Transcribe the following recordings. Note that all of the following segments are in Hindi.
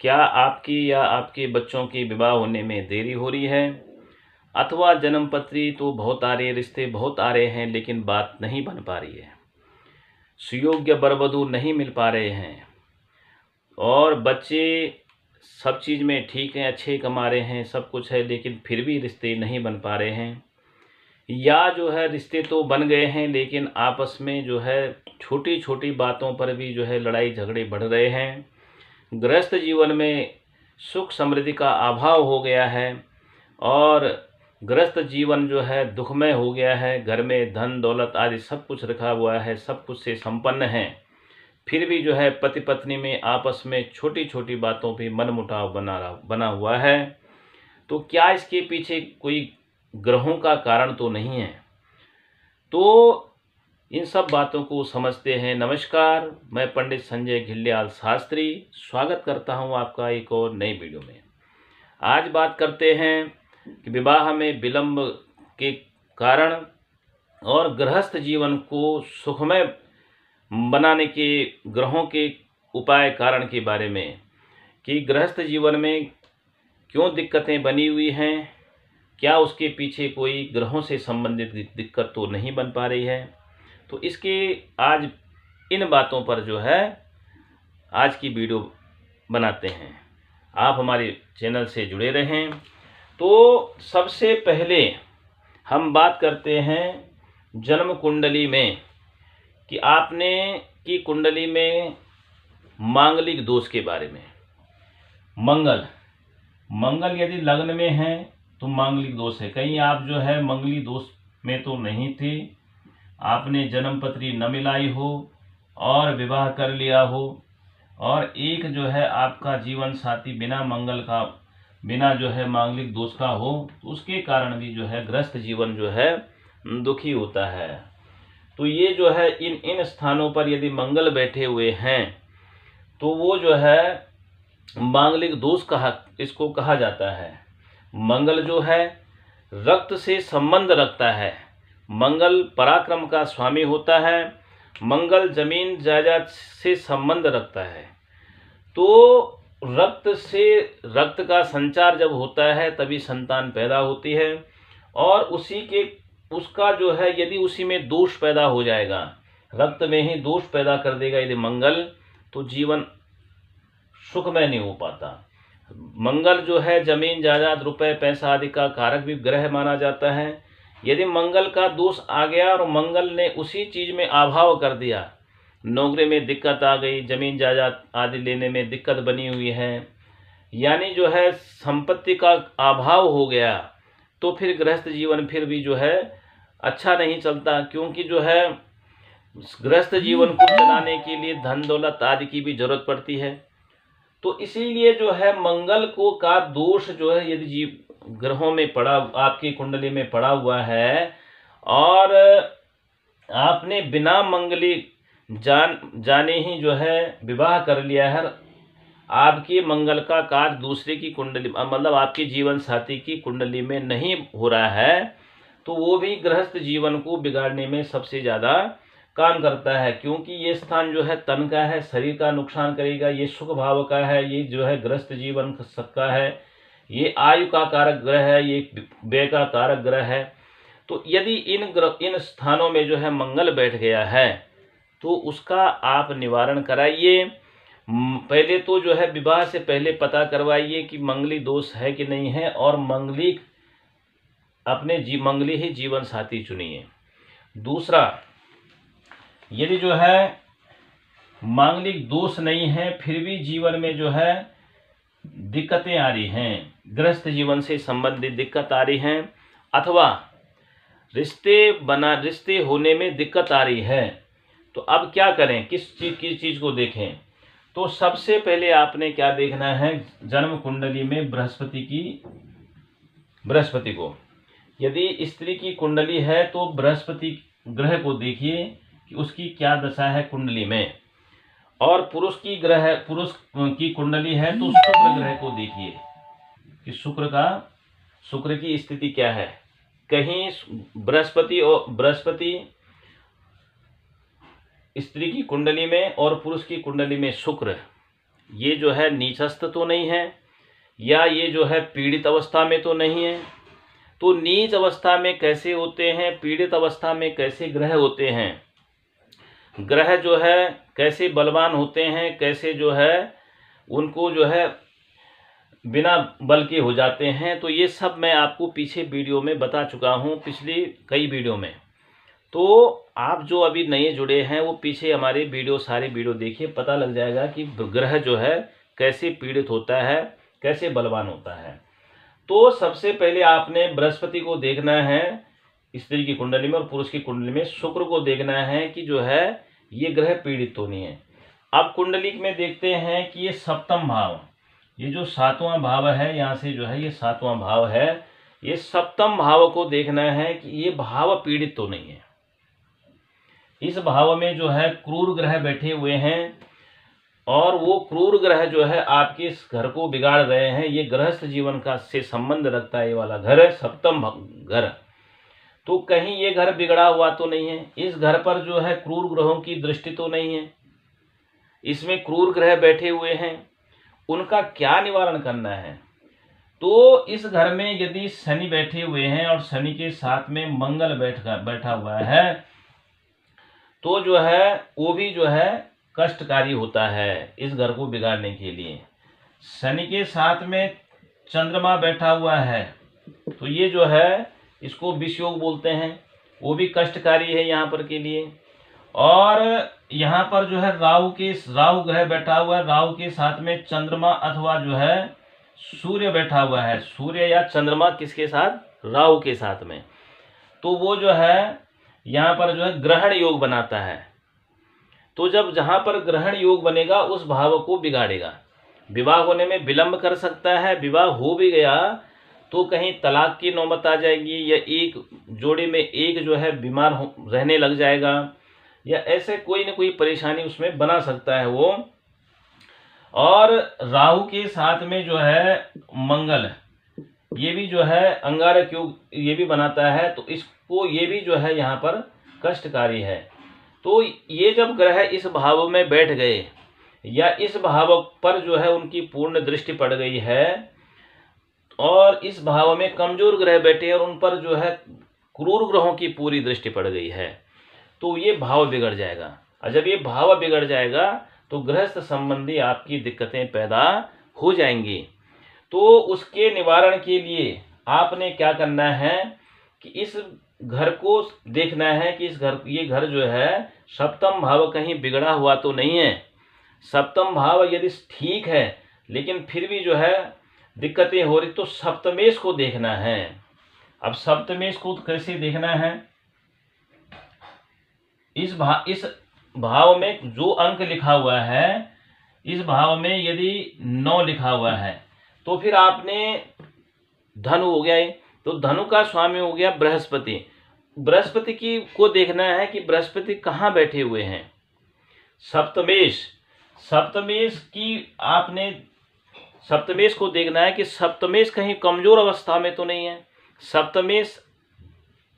क्या आपकी या आपके बच्चों के विवाह होने में देरी हो रही है, अथवा जन्म पत्री तो बहुत आ रही है, रिश्ते बहुत आ रहे हैं, लेकिन बात नहीं बन पा रही है, सुयोग्य वर वधू नहीं मिल पा रहे हैं, और बच्चे सब चीज़ में ठीक हैं, अच्छे कमा रहे हैं, सब कुछ है, लेकिन फिर भी रिश्ते नहीं बन पा रहे हैं, या जो है रिश्ते तो बन गए हैं लेकिन आपस में जो है छोटी छोटी बातों पर भी जो है लड़ाई झगड़े बढ़ रहे हैं, गृहस्थ जीवन में सुख समृद्धि का अभाव हो गया है, और गृहस्थ जीवन जो है दुखमय हो गया है। घर में धन दौलत आदि सब कुछ रखा हुआ है, सब कुछ से संपन्न है, फिर भी जो है पति पत्नी में आपस में छोटी छोटी बातों पे मनमुटाव बना हुआ है। तो क्या इसके पीछे कोई ग्रहों का कारण तो नहीं है? तो इन सब बातों को समझते हैं। नमस्कार, मैं पंडित संजय घिल्डियाल शास्त्री स्वागत करता हूं आपका एक और नई वीडियो में। आज बात करते हैं कि विवाह में विलंब के कारण और गृहस्थ जीवन को सुखमय बनाने के ग्रहों के उपाय कारण के बारे में, कि गृहस्थ जीवन में क्यों दिक्कतें बनी हुई हैं, क्या उसके पीछे कोई ग्रहों से संबंधित दिक्कत तो नहीं बन पा रही है। तो इसके आज इन बातों पर जो है आज की वीडियो बनाते हैं। आप हमारे चैनल से जुड़े रहें। तो सबसे पहले हम बात करते हैं जन्म कुंडली में, कि आपने की कुंडली में मांगलिक दोष के बारे में। मंगल यदि लग्न में है तो मांगलिक दोष है। कहीं आप जो है मंगली दोष में तो नहीं थे, आपने जन्म पत्री न मिलाई हो और विवाह कर लिया हो, और एक जो है आपका जीवन साथी बिना मंगल का, बिना जो है मांगलिक दोष का हो, तो उसके कारण भी जो है गृहस्थ जीवन जो है दुखी होता है। तो ये जो है इन स्थानों पर यदि मंगल बैठे हुए हैं तो वो जो है मांगलिक दोष इसको कहा जाता है। मंगल जो है रक्त से संबंध रखता है, मंगल पराक्रम का स्वामी होता है, मंगल जमीन जायदाद से संबंध रखता है। तो रक्त का संचार जब होता है तभी संतान पैदा होती है, और उसका जो है यदि उसी में दोष पैदा हो जाएगा, रक्त में ही दोष पैदा कर देगा यदि मंगल, तो जीवन सुखमय नहीं हो पाता। मंगल जो है जमीन जायदाद रुपए पैसा आदि का कारक भी ग्रह माना जाता है। यदि मंगल का दोष आ गया और मंगल ने उसी चीज में अभाव कर दिया, नौकरी में दिक्कत आ गई, जमीन जायदाद आदि लेने में दिक्कत बनी हुई है, यानी जो है संपत्ति का अभाव हो गया, तो फिर गृहस्थ जीवन फिर भी जो है अच्छा नहीं चलता, क्योंकि जो है गृहस्थ जीवन को चलाने के लिए धन दौलत आदि की भी जरूरत पड़ती है। तो इसीलिए जो है मंगल को का दोष जो है यदि ग्रहों में पड़ा, आपकी कुंडली में पड़ा हुआ है, और आपने बिना मंगली जाने ही जो है विवाह कर लिया है, आपके मंगल का कार्य दूसरे की कुंडली, मतलब आपके जीवन साथी की कुंडली में नहीं हो रहा है, तो वो भी गृहस्थ जीवन को बिगाड़ने में सबसे ज़्यादा काम करता है। क्योंकि ये स्थान जो है तन का है, शरीर का नुकसान करेगा, ये सुख भाव का है, ये जो है गृहस्थ जीवन का है, ये आयु का कारक ग्रह है, ये व्यय का कारक ग्रह है। तो यदि इन स्थानों में जो है मंगल बैठ गया है तो उसका आप निवारण कराइए। पहले तो जो है विवाह से पहले पता करवाइए कि मंगली दोष है कि नहीं है, और मंगली ही जीवन साथी चुनिए। दूसरा, यदि जो है मांगलिक दोष नहीं है फिर भी जीवन में जो है दिक्कतें आ रही हैं, गृहस्थ जीवन से संबंधित दिक्कत आ रही हैं, अथवा रिश्ते होने में दिक्कत आ रही है, तो अब क्या करें, किस चीज को देखें? तो सबसे पहले आपने क्या देखना है, जन्म कुंडली में बृहस्पति को, यदि स्त्री की कुंडली है तो बृहस्पति ग्रह को देखिए कि उसकी क्या दशा है कुंडली में, और पुरुष की कुंडली है तो शुक्र ग्रह को देखिए कि शुक्र की स्थिति क्या है। कहीं बृहस्पति स्त्री की कुंडली में और पुरुष की कुंडली में शुक्र, ये जो है नीचस्थ तो नहीं है, या ये जो है पीड़ित अवस्था में तो नहीं है। तो नीच अवस्था में कैसे होते हैं, पीड़ित अवस्था में कैसे ग्रह होते हैं, ग्रह जो है कैसे बलवान होते हैं, कैसे जो है उनको जो है बिना बल के हो जाते हैं, तो ये सब मैं आपको पीछे वीडियो में बता चुका हूँ, पिछली कई वीडियो में। तो आप जो अभी नए जुड़े हैं वो पीछे हमारे वीडियो, सारे वीडियो देखिए, पता लग जाएगा कि ग्रह जो है कैसे पीड़ित होता है, कैसे बलवान होता है। तो सबसे पहले आपने बृहस्पति को देखना है स्त्री की कुंडली में, और पुरुष की कुंडली में शुक्र को देखना है कि जो है ये ग्रह पीड़ित तो नहीं है। अब कुंडली में देखते हैं कि ये सप्तम भाव, ये जो 7वां भाव है, यहाँ से जो है ये 7वां भाव है, ये सप्तम भाव को देखना है कि ये भाव पीड़ित तो नहीं है। इस भाव में जो है क्रूर ग्रह बैठे हुए हैं, और वो क्रूर ग्रह जो है आपके इस घर को बिगाड़ रहे हैं। ये गृहस्थ जीवन का से संबंध रखता है, ये वाला घर, सप्तम घर। तो कहीं ये घर बिगड़ा हुआ तो नहीं है, इस घर पर जो है क्रूर ग्रहों की दृष्टि तो नहीं है, इसमें क्रूर ग्रह बैठे हुए हैं, उनका क्या निवारण करना है। तो इस घर में यदि शनि बैठे हुए हैं और शनि के साथ में मंगल बैठा हुआ है, तो जो है वो भी जो है कष्टकारी होता है इस घर को बिगाड़ने के लिए। शनि के साथ में चंद्रमा बैठा हुआ है, तो ये जो है इसको विषयोग बोलते हैं, वो भी कष्टकारी है यहाँ पर के लिए। और यहाँ पर जो है राहु ग्रह बैठा हुआ है, राहु के साथ में चंद्रमा अथवा जो है सूर्य बैठा हुआ है। सूर्य या चंद्रमा किसके साथ, राहु के साथ में, तो वो जो है यहाँ पर जो है ग्रहण योग बनाता है। तो जब जहाँ पर ग्रहण योग बनेगा उस भाव को बिगाड़ेगा, विवाह होने में विलंब कर सकता है। विवाह हो भी गया तो कहीं तलाक की नौबत आ जाएगी, या एक जोड़े में एक जो है बीमार रहने लग जाएगा, या ऐसे कोई न कोई परेशानी उसमें बना सकता है वो। और राहु के साथ में जो है मंगल, ये भी जो है अंगारक योग ये भी बनाता है, तो इसको ये भी जो है यहाँ पर कष्टकारी है। तो ये जब ग्रह इस भाव में बैठ गए, या इस भाव पर जो है उनकी पूर्ण दृष्टि पड़ गई है, और इस भाव में कमजोर ग्रह बैठे और उन पर जो है क्रूर ग्रहों की पूरी दृष्टि पड़ गई है, तो ये भाव बिगड़ जाएगा। और जब ये भाव बिगड़ जाएगा तो गृहस्थ संबंधी आपकी दिक्कतें पैदा हो जाएंगी। तो उसके निवारण के लिए आपने क्या करना है कि इस घर को देखना है कि ये घर जो है सप्तम भाव कहीं बिगड़ा हुआ तो नहीं है। सप्तम भाव यदि ठीक है लेकिन फिर भी जो है दिक्कतें हो रही, तो सप्तमेश को देखना है। अब सप्तमेश को कैसे देखना है, इस भाव में जो अंक लिखा हुआ है, इस भाव में यदि 9 लिखा हुआ है, तो फिर आपने धनु हो गया, तो धनु का स्वामी हो गया बृहस्पति। बृहस्पति की को देखना है कि बृहस्पति कहाँ बैठे हुए हैं। सप्तमेश की आपने सप्तमेश को देखना है कि सप्तमेश कहीं कमजोर अवस्था में तो नहीं है, सप्तमेश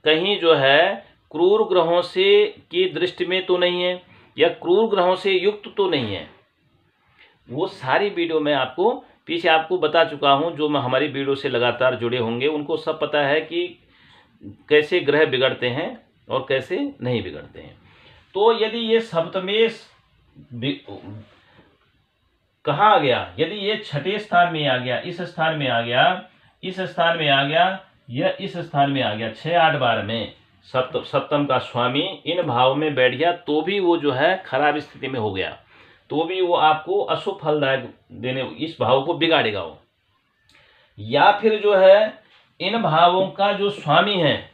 कहीं जो है क्रूर ग्रहों से की दृष्टि में तो नहीं है, या क्रूर ग्रहों से युक्त तो नहीं है। वो सारी वीडियो मैं आपको पीछे आपको बता चुका हूं, जो मैं हमारी वीडियो से लगातार जुड़े होंगे उनको सब पता है कि कैसे ग्रह बिगड़ते हैं और कैसे नहीं बिगड़ते हैं। तो यदि ये सप्तमेश कहाँ आ गया, यदि ये छठे स्थान में आ गया, इस स्थान में आ गया, इस स्थान में आ गया, या इस स्थान में आ गया, 6, 8, 12 में सप्तम का स्वामी इन भाव में बैठ गया, तो भी वो जो है खराब स्थिति में हो गया, तो भी वो आपको अशुभ फलदायक देने, इस भाव को बिगाड़ेगा वो। या फिर जो है इन भावों का जो स्वामी है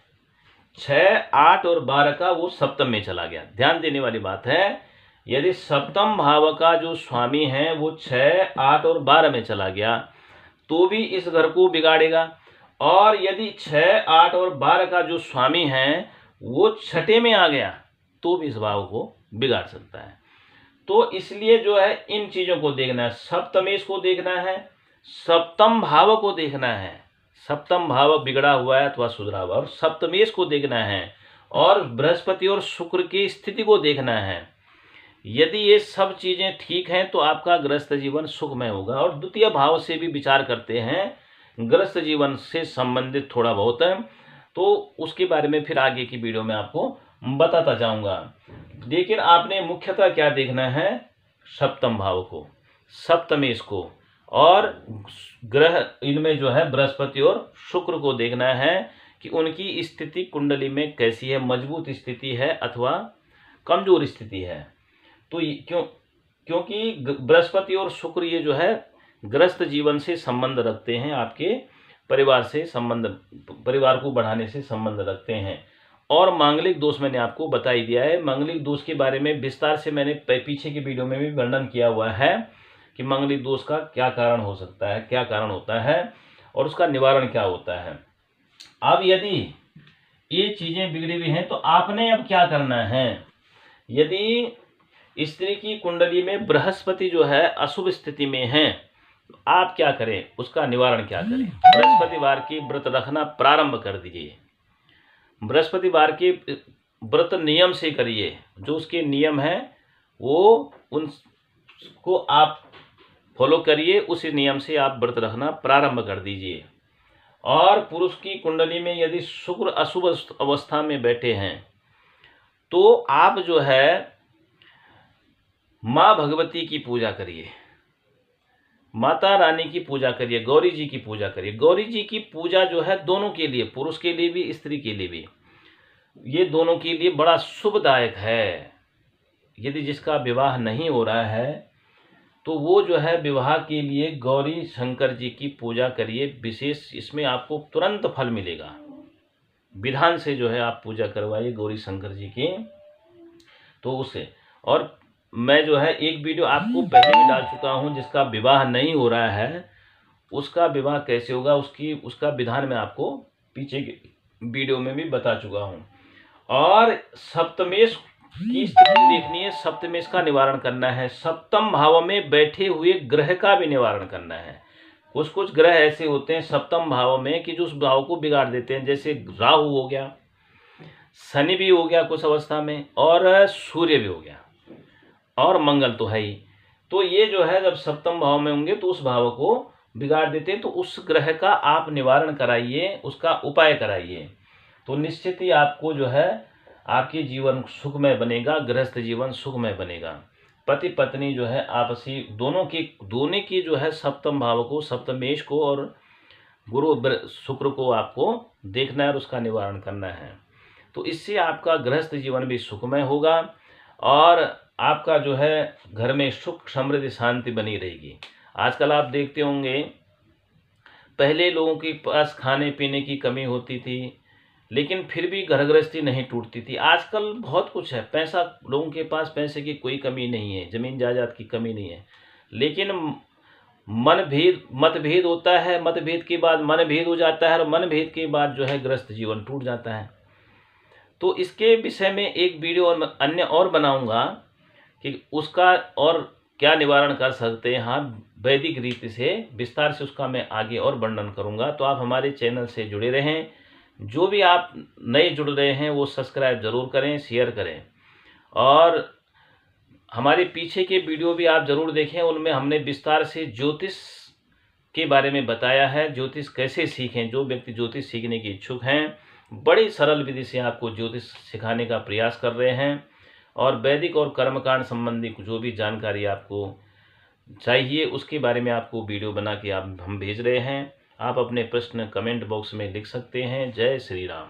6, 8 और 12 का, वो सप्तम में चला गया। ध्यान देने वाली बात है, यदि सप्तम भाव का जो स्वामी है वो 6, 8 और 12 में चला गया तो भी इस घर को बिगाड़ेगा। और यदि 6, 8 और 12 का जो स्वामी है वो छठे में आ गया तो भी इस भाव को बिगाड़ सकता है। तो इसलिए जो है इन चीज़ों को देखना है, सप्तमेश को देखना है, सप्तम भाव को देखना है, सप्तम भाव बिगड़ा हुआ है अथवा सुधरा हुआ, और सप्तमेश को देखना है, और बृहस्पति और शुक्र की स्थिति को देखना है यदि ये सब चीज़ें ठीक हैं तो आपका गृहस्थ जीवन सुखमय होगा। और द्वितीय भाव से भी विचार करते हैं गृहस्थ जीवन से संबंधित थोड़ा बहुत है, तो उसके बारे में फिर आगे की वीडियो में आपको बताता जाऊंगा। लेकिन आपने मुख्यतः क्या देखना है, सप्तम भाव को, सप्तमेश को, और ग्रह इनमें जो है बृहस्पति और शुक्र को देखना है कि उनकी स्थिति कुंडली में कैसी है, मजबूत स्थिति है अथवा कमजोर स्थिति है। तो क्योंकि बृहस्पति और शुक्र ये जो है गृहस्थ जीवन से संबंध रखते हैं, आपके परिवार से संबंध, परिवार को बढ़ाने से संबंध रखते हैं। और मांगलिक दोष मैंने आपको बता ही दिया है। मांगलिक दोष के बारे में विस्तार से मैंने पीछे की वीडियो में भी वर्णन किया हुआ है कि मांगलिक दोष का क्या कारण हो सकता है, क्या कारण होता है और उसका निवारण क्या होता है। अब यदि ये चीजें बिगड़ी हुई हैं तो आपने अब क्या करना है। यदि स्त्री की कुंडली में बृहस्पति जो है अशुभ स्थिति में है तो आप क्या करें, उसका निवारण क्या करें। बृहस्पतिवार की व्रत रखना प्रारंभ कर दीजिए। बृहस्पतिवार के व्रत नियम से करिए, जो उसके नियम हैं वो उनको आप फॉलो करिए, उसी नियम से आप व्रत रखना प्रारंभ कर दीजिए। और पुरुष की कुंडली में यदि शुक्र अशुभ अवस्था में बैठे हैं तो आप जो है माँ भगवती की पूजा करिए, माता रानी की पूजा करिए, गौरी जी की पूजा करिए। गौरी जी की पूजा जो है दोनों के लिए, पुरुष के लिए भी स्त्री के लिए भी, ये दोनों के लिए बड़ा शुभदायक है। यदि जिसका विवाह नहीं हो रहा है तो वो जो है विवाह के लिए गौरी शंकर जी की पूजा करिए विशेष, इसमें आपको तुरंत फल मिलेगा। विधान से जो है आप पूजा करवाइए गौरी शंकर जी की, तो उसे। और मैं जो है एक वीडियो आपको पहले भी डाल चुका हूं, जिसका विवाह नहीं हो रहा है उसका विवाह कैसे होगा, उसका विधान मैं आपको पीछे के वीडियो में भी बता चुका हूं। और सप्तमेश की स्थिति देखनी है, सप्तमेश का निवारण करना है। सप्तम भाव में बैठे हुए ग्रह का भी निवारण करना है। कुछ कुछ ग्रह ऐसे होते हैं सप्तम भाव में कि जो उस भाव को बिगाड़ देते हैं, जैसे राहु हो गया, शनि भी हो गया कुछ अवस्था में, और सूर्य भी हो गया, और मंगल तो है ही। तो ये जो है जब सप्तम भाव में होंगे तो उस भाव को बिगाड़ देते हैं। तो उस ग्रह का आप निवारण कराइए, उसका उपाय कराइए, तो निश्चित ही आपको जो है आपके जीवन सुखमय बनेगा, गृहस्थ जीवन सुखमय बनेगा। पति पत्नी जो है आपसी दोनों की जो है सप्तम भाव को, सप्तमेश को और गुरु शुक्र को आपको देखना है और उसका निवारण करना है। तो इससे आपका गृहस्थ जीवन भी सुखमय होगा और आपका जो है घर में सुख समृद्धि शांति बनी रहेगी। आजकल आप देखते होंगे पहले लोगों के पास खाने पीने की कमी होती थी, लेकिन फिर भी घर गृहस्थी नहीं टूटती थी। आजकल बहुत कुछ है, पैसा, लोगों के पास पैसे की कोई कमी नहीं है, जमीन जायदाद की कमी नहीं है, लेकिन मतभेद होता है, मतभेद के बाद मनभेद हो जाता है और मनभेद के बाद जो है गृहस्थ जीवन टूट जाता है। तो इसके विषय में एक वीडियो और अन्य और बनाऊंगा कि उसका और क्या निवारण कर सकते हैं। हाँ, वैदिक रीति से विस्तार से उसका मैं आगे और वर्णन करूंगा। तो आप हमारे चैनल से जुड़े रहें। जो भी आप नए जुड़ रहे हैं वो सब्सक्राइब जरूर करें, शेयर करें, और हमारे पीछे के वीडियो भी आप जरूर देखें। उनमें हमने विस्तार से ज्योतिष के बारे में बताया है, ज्योतिष कैसे सीखें। जो व्यक्ति ज्योतिष सीखने के इच्छुक हैं, बड़ी सरल विधि से आपको ज्योतिष सिखाने का प्रयास कर रहे हैं। और वैदिक और कर्मकांड संबंधी जो भी जानकारी आपको चाहिए उसके बारे में आपको वीडियो बना के हम भेज रहे हैं। आप अपने प्रश्न कमेंट बॉक्स में लिख सकते हैं। जय श्री राम।